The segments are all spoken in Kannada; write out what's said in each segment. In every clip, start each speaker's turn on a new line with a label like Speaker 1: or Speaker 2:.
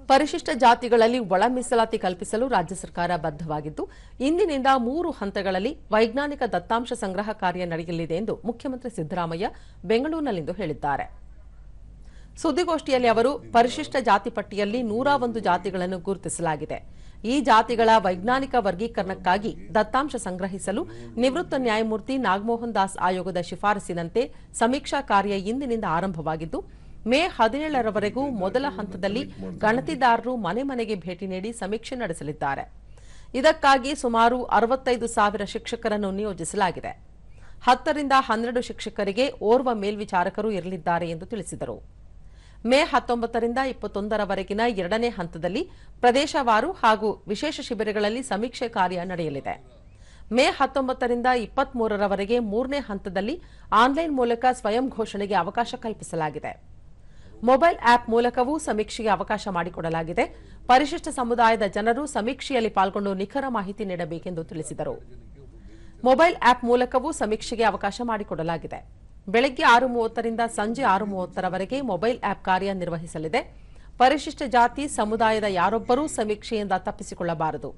Speaker 1: ಪರಿಶಿಷ್ಟ ಜಾತಿಗಳಲ್ಲಿ ಒಳ ಮೀಸಲಾತಿ ಕಲ್ಪಿಸಲು ರಾಜ್ಯ ಸರ್ಕಾರ ಬದ್ಧವಾಗಿದ್ದು ಇಂದಿನಿಂದ 3 ಹಂತಗಳಲ್ಲಿ ವೈಜ್ಞಾನಿಕ ದತ್ತಾಂಶ ಸಂಗ್ರಹ ಕಾರ್ಯ ನಡೆಯಲಿದೆ ಎಂದು ಮುಖ್ಯಮಂತ್ರಿ ಸಿದ್ದರಾಮಯ್ಯ ಬೆಂಗಳೂರಿನಲ್ಲಿಂದು ಹೇಳಿದ್ದಾರೆ. ಸುದ್ದಿಗೋಷ್ಠಿಯಲ್ಲಿ ಅವರು ಪರಿಶಿಷ್ಟ ಜಾತಿ ಪಟ್ಟಿಯಲ್ಲಿ 101 ಜಾತಿಗಳನ್ನು ಗುರುತಿಸಲಾಗಿದೆ. ಈ ಜಾತಿಗಳ ವೈಜ್ಞಾನಿಕ ವರ್ಗೀಕರಣಕ್ಕಾಗಿ ದತ್ತಾಂಶ ಸಂಗ್ರಹಿಸಲು ನಿವೃತ್ತ ನ್ಯಾಯಮೂರ್ತಿ ನಾಗಮೋಹನ್ ದಾಸ್ ಆಯೋಗದ ಶಿಫಾರಸಿನಂತೆ ಸಮೀಕ್ಷಾ ಕಾರ್ಯ ಇಂದಿನಿಂದ ಆರಂಭವಾಗಿದ್ದು ಮೇ 17ರವರೆಗೂ ಮೊದಲ ಹಂತದಲ್ಲಿ ಗಣತಿದಾರರು ಮನೆ ಮನೆಗೆ ಭೇಟಿ ನೀಡಿ ಸಮೀಕ್ಷೆ ನಡೆಸಲಿದ್ದಾರೆ. ಇದಕ್ಕಾಗಿ ಸುಮಾರು 65,000 ಶಿಕ್ಷಕರನ್ನು ನಿಯೋಜಿಸಲಾಗಿದೆ. 10 ರಿಂದ 12 ಶಿಕ್ಷಕರಿಗೆ ಓರ್ವ ಮೇಲ್ವಿಚಾರಕರು ಇರಲಿದ್ದಾರೆ ಎಂದು ತಿಳಿಸಿದರು. ಮೇ 19 ರಿಂದ 21ರವರೆಗಿನ 2ನೇ ಹಂತದಲ್ಲಿ ಪ್ರದೇಶವಾರು ಹಾಗೂ ವಿಶೇಷ ಶಿಬಿರಗಳಲ್ಲಿ ಸಮೀಕ್ಷೆ ಕಾರ್ಯ ನಡೆಯಲಿದೆ. ಮೇ 19 ರಿಂದ 23ರವರೆಗೆ 3ನೇ ಹಂತದಲ್ಲಿ ಆನ್ಲೈನ್ ಮೂಲಕ ಸ್ವಯಂ ಘೋಷಣೆಗೆ ಅವಕಾಶ ಕಲ್ಪಿಸಲಾಗಿದೆ. ಮೊಬೈಲ್ ಆಪ್ ಮೂಲಕವೂ ಸಮೀಕ್ಷೆಗೆ ಅವಕಾಶ ಮಾಡಿಕೊಡಲಾಗಿದೆ. ಪರಿಶಿಷ್ಟ ಸಮುದಾಯದ ಜನರು ಸಮೀಕ್ಷೆಯಲ್ಲಿ ಪಾಲ್ಗೊಂಡು ನಿಖರ ಮಾಹಿತಿ ನೀಡಬೇಕೆಂದು ತಿಳಿಸಿದರು. ಮೊಬೈಲ್ ಆಪ್ ಮೂಲಕವೂ ಸಮೀಕ್ಷೆಗೆ ಅವಕಾಶ ಮಾಡಿಕೊಡಲಾಗಿದೆ. ಬೆಳಗ್ಗೆ 6:30 ರಿಂದ ಸಂಜೆ 6:30ರವರೆಗೆ ಮೊಬೈಲ್ ಆಪ್ ಕಾರ್ಯನಿರ್ವಹಿಸಲಿದೆ. ಪರಿಶಿಷ್ಟ ಜಾತಿ ಸಮುದಾಯದ ಯಾರೊಬ್ಬರೂ ಸಮೀಕ್ಷೆಯಿಂದ ತಪ್ಪಿಸಿಕೊಳ್ಳಬಾರದು.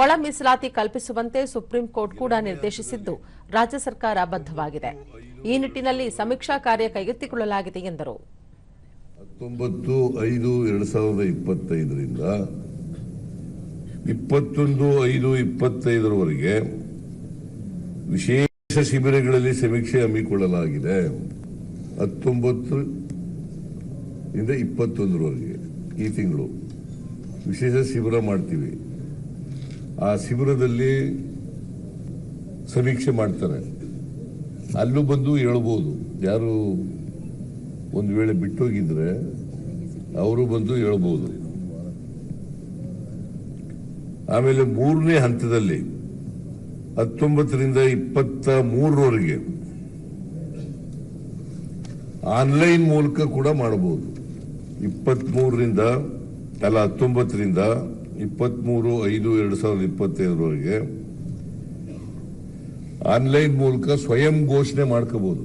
Speaker 1: ಒಳ ಮೀಸಲಾತಿ ಕಲ್ಪಿಸುವಂತೆ ಸುಪ್ರೀಂ ಕೋರ್ಟ್ ಕೂಡ ನಿರ್ದೇಶಿಸಿದ್ದು ರಾಜ್ಯ ಸರ್ಕಾರ ಬದ್ಧವಾಗಿದೆ. ಈ ನಿಟ್ಟಿನಲ್ಲಿ ಸಮೀಕ್ಷಾ ಕಾರ್ಯ ಕೈಗೆತ್ತಿಕೊಳ್ಳಲಾಗಿದೆ ಎಂದರು.
Speaker 2: 19/5/2025ರಿಂದ 21/5/25ರವರೆಗೆ ವಿಶೇಷ ಶಿಬಿರಗಳಲ್ಲಿ ಸಮೀಕ್ಷೆ ಹಮ್ಮಿಕೊಳ್ಳಲಾಗಿದೆ. 19 ರಿಂದ 21ರವರೆಗೆ ಈ ತಿಂಗಳು ವಿಶೇಷ ಶಿಬಿರ ಮಾಡ್ತೀವಿ. ಆ ಶಿಬಿರದಲ್ಲಿ ಸಮೀಕ್ಷೆ ಮಾಡ್ತಾರೆ. ಅಲ್ಲೂ ಬಂದು ಹೇಳ್ಬೋದು. ಯಾರು ಒಂದು ವೇಳೆ ಬಿಟ್ಟೋಗಿದ್ರೆ ಅವರು ಬಂದು ಹೇಳ್ಬೋದು. ಆಮೇಲೆ 3ನೇ ಹಂತದಲ್ಲಿ 19 ರಿಂದ 23ರವರೆಗೆ ಆನ್ಲೈನ್ ಮೂಲಕ ಕೂಡ ಮಾಡಬಹುದು. 19 ರಿಂದ 23/5/2025ರವರೆಗೆ ಆನ್ಲೈನ್ ಮೂಲಕ ಸ್ವಯಂ ಘೋಷಣೆ ಮಾಡ್ಕೋಬಹುದು.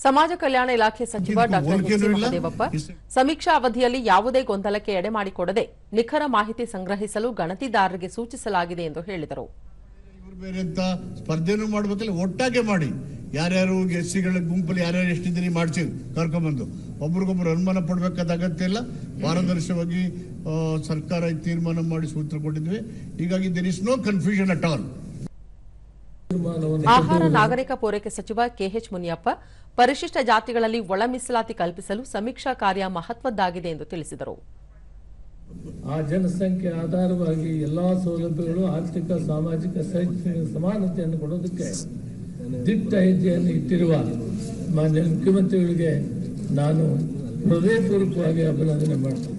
Speaker 1: ಸಮಾಜ ಕಲ್ಯಾಣ ಇಲಾಖೆ ಸಚಿವ ಡಾ. ಮಹದೇವಪ್ಪ ಸಮೀಕ್ಷಾ ಅವಧಿಯಲ್ಲಿ ಯಾವುದೇ ಗೊಂದಲಕ್ಕೆ ಎಡೆ ಮಾಡಿಕೊಡದೆ ನಿಖರ ಮಾಹಿತಿ ಸಂಗ್ರಹಿಸಲು ಗಣತಿದಾರರಿಗೆ ಸೂಚಿಸಲಾಗಿದೆ ಎಂದು ಹೇಳಿದರು.
Speaker 3: ಸ್ಪರ್ಧೆನೂ ಮಾಡಬೇಕಲ್ಲ, ಒಟ್ಟಾಗೆ ಮಾಡಿ ಯಾರ್ಯಾರು ಎಸ್ಸಿಗಳ ಗುಂಪಲ್ಲಿ ಯಾರ್ಯಾರು ಎಷ್ಟಿದ್ದೀರಿ ಮಾಡಿಸಿ ಕರ್ಕೊಂಡ್ಬಂದು ಒಬ್ರಿಗೊಬ್ರು ಅನುಮಾನ ಪಡಬೇಕಾದ ಅಗತ್ಯ ಇಲ್ಲ. ಪಾರದರ್ಶಕವಾಗಿ ಸರ್ಕಾರ ತೀರ್ಮಾನ ಮಾಡಿ ಸೂತ್ರ ಕೊಟ್ಟಿದ್ವಿ. ಹೀಗಾಗಿ there is no confusion at all.
Speaker 1: ಆಹಾರ ನಾಗರಿಕ ಪೂರೈಕೆ ಸಚಿವ ಕೆಎಚ್ ಮುನಿಯಪ್ಪ ಪರಿಶಿಷ್ಟ ಜಾತಿಗಳಲ್ಲಿ ಒಳ ಮೀಸಲಾತಿ ಕಲ್ಪಿಸಲು ಸಮೀಕ್ಷಾ ಕಾರ್ಯ ಮಹತ್ವದ್ದಾಗಿದೆ ಎಂದು ತಿಳಿಸಿದರು.
Speaker 4: ಆ ಜನಸಂಖ್ಯೆ ಆಧಾರವಾಗಿ ಎಲ್ಲಾ ಸೌಲಭ್ಯಗಳು ಆರ್ಥಿಕ ಸಾಮಾಜಿಕ ಶೈಕ್ಷಣಿಕ ಸಮಾನತೆಯನ್ನು ಕೊಡೋದಕ್ಕೆ ದಿಟ್ಟ ಹೆಜ್ಜೆಯನ್ನು ಇಟ್ಟಿರುವ ಮಾನ್ಯ ಮುಖ್ಯಮಂತ್ರಿಗಳಿಗೆ ನಾನು ಹೃದಯಪೂರ್ವಕವಾಗಿ ಅಭಿನಂದನೆ ಮಾಡ್ತೇನೆ.